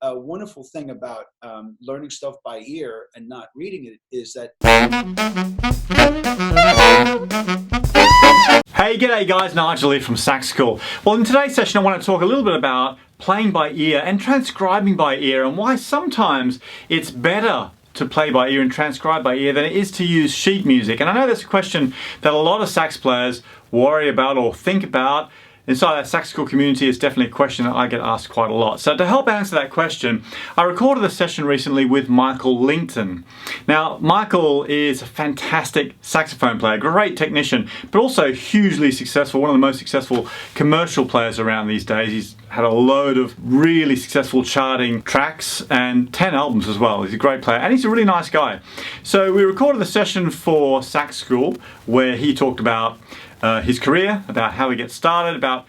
a wonderful thing about learning stuff by ear and not reading it is that. Hey, g'day guys, Nigel here from Sax School. Well, in today's session I want to talk a little bit about playing by ear and transcribing by ear, and why sometimes it's better to play by ear and transcribe by ear than it is to use sheet music. And I know that's a question that a lot of sax players worry about or think about. Inside our Sax School community, it's definitely a question that I get asked quite a lot. So to help answer that question, I recorded a session recently with Michael Lington. Now, Michael is a fantastic saxophone player, great technician, but also hugely successful, one of the most successful commercial players around these days. He's had a load of really successful charting tracks and 10 albums as well. He's a great player and he's a really nice guy. So we recorded the session for Sax School where he talked about his career, about how he gets started, about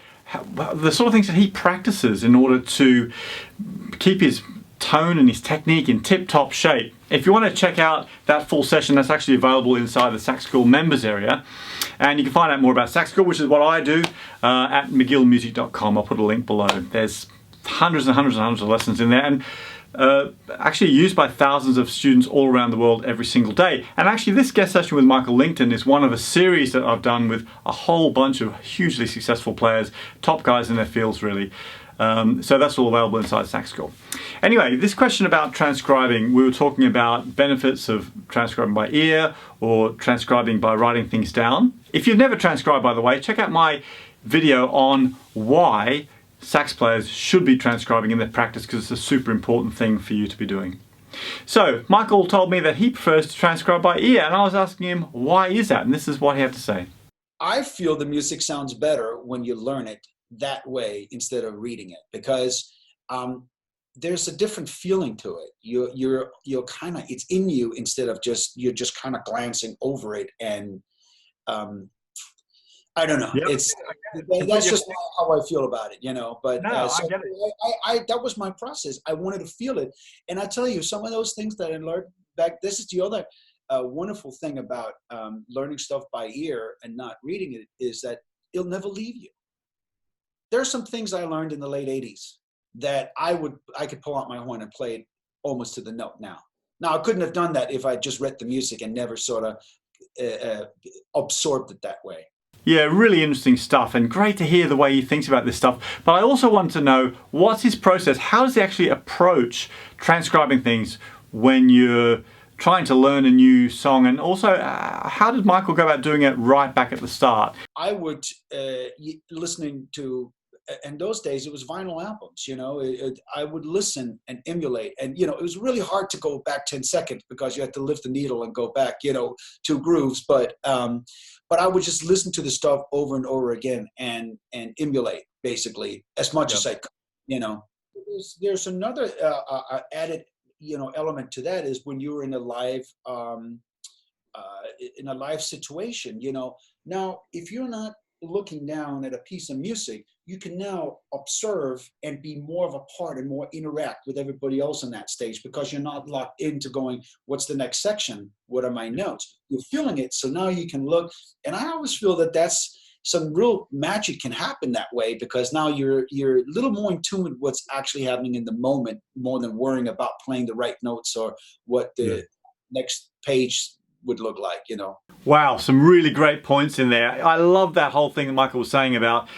the sort of things that he practices in order to keep his tone and his technique in tip-top shape. If you want to check out that full session, that's actually available inside the Sax School members area. And you can find out more about Sax School, which is what I do, at mcgillmusic.com. I'll put a link below. There's hundreds and hundreds and hundreds of lessons in there, and actually used by thousands of students all around the world every single day. And actually this guest session with Michael Lington is one of a series that I've done with a whole bunch of hugely successful players, top guys in their fields really. So that's all available inside Sax School. Anyway, this question about transcribing, we were talking about benefits of transcribing by ear or transcribing by writing things down. If you've never transcribed, by the way, check out my video on why sax players should be transcribing in their practice, because it's a super important thing for you to be doing. So Michael told me that he prefers to transcribe by ear, and I was asking him why is that, and this is what he had to say. I feel the music sounds better when you learn it that way instead of reading it, because there's a different feeling to it. You're kind of, it's in you instead of you're just kind of glancing over it, and I don't know. Yep. That's just how I feel about it, you know. But no, I get it. I that was my process. I wanted to feel it, and I tell you, some of those things that I learned back. This is the other wonderful thing about learning stuff by ear and not reading it, is that it'll never leave you. There are some things I learned in the late '80s that I could pull out my horn and play it almost to the note now. Now I couldn't have done that if I just read the music and never sort of absorbed it that way. Yeah, really interesting stuff, and great to hear the way he thinks about this stuff. But I also want to know, what's his process? How does he actually approach transcribing things when you're trying to learn a new song? And also, how did Michael go about doing it right back at the start? I would, listening to, in those days, it was vinyl albums, you know. I would listen and emulate. And, you know, it was really hard to go back 10 seconds because you had to lift the needle and go back, you know, 2 grooves. But I would just listen to the stuff over and over again and emulate, basically, as much as I could, you know. There's another added, you know, element to that, is when you're in a live situation, you know. Now, if you're not looking down at a piece of music, you can now observe and be more of a part and more interact with everybody else on that stage, because you're not locked into going, what's the next section? What are my notes? You're feeling it. So now you can look. And I always feel that that's some real magic can happen that way, because now you're a little more in tune with what's actually happening in the moment, more than worrying about playing the right notes or what the next page would look like, you know. Wow, some really great points in there. I love that whole thing that Michael was saying about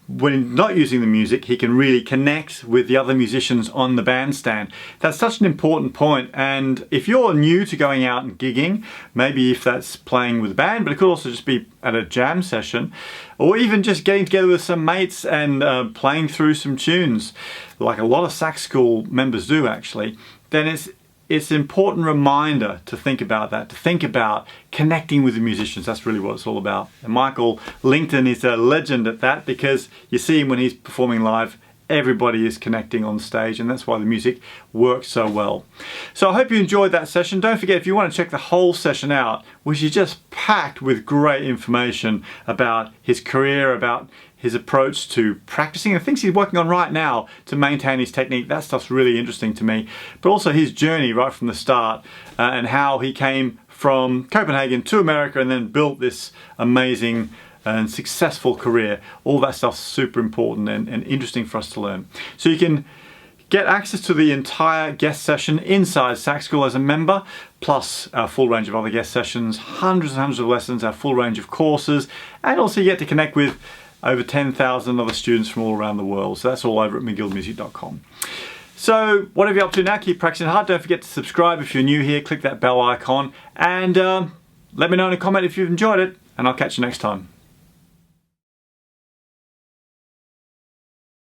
when not using the music, he can really connect with the other musicians on the bandstand. That's such an important point. And if you're new to going out and gigging, maybe if that's playing with a band, but it could also just be at a jam session, or even just getting together with some mates and playing through some tunes, like a lot of Sax School members do actually, then it's an important reminder to think about that, to think about connecting with the musicians. That's really what it's all about. And Michael Lington is a legend at that, because you see him when he's performing live, everybody is connecting on stage, and that's why the music works so well. So I hope you enjoyed that session. Don't forget, if you want to check the whole session out, which is just packed with great information about his career, about his approach to practicing and things he's working on right now to maintain his technique. That stuff's really interesting to me. But also his journey right from the start, and how he came from Copenhagen to America and then built this amazing and successful career. All that stuff's super important and interesting for us to learn. So you can Get access to the entire guest session inside Sax School as a member, plus a full range of other guest sessions, hundreds and hundreds of lessons, our full range of courses, and also you get to connect with over 10,000 other students from all around the world. So that's all over at mcgillmusic.com. So whatever you're up to now, keep practicing hard. Don't forget to subscribe if you're new here. Click that bell icon and let me know in a comment if you've enjoyed it, and I'll catch you next time.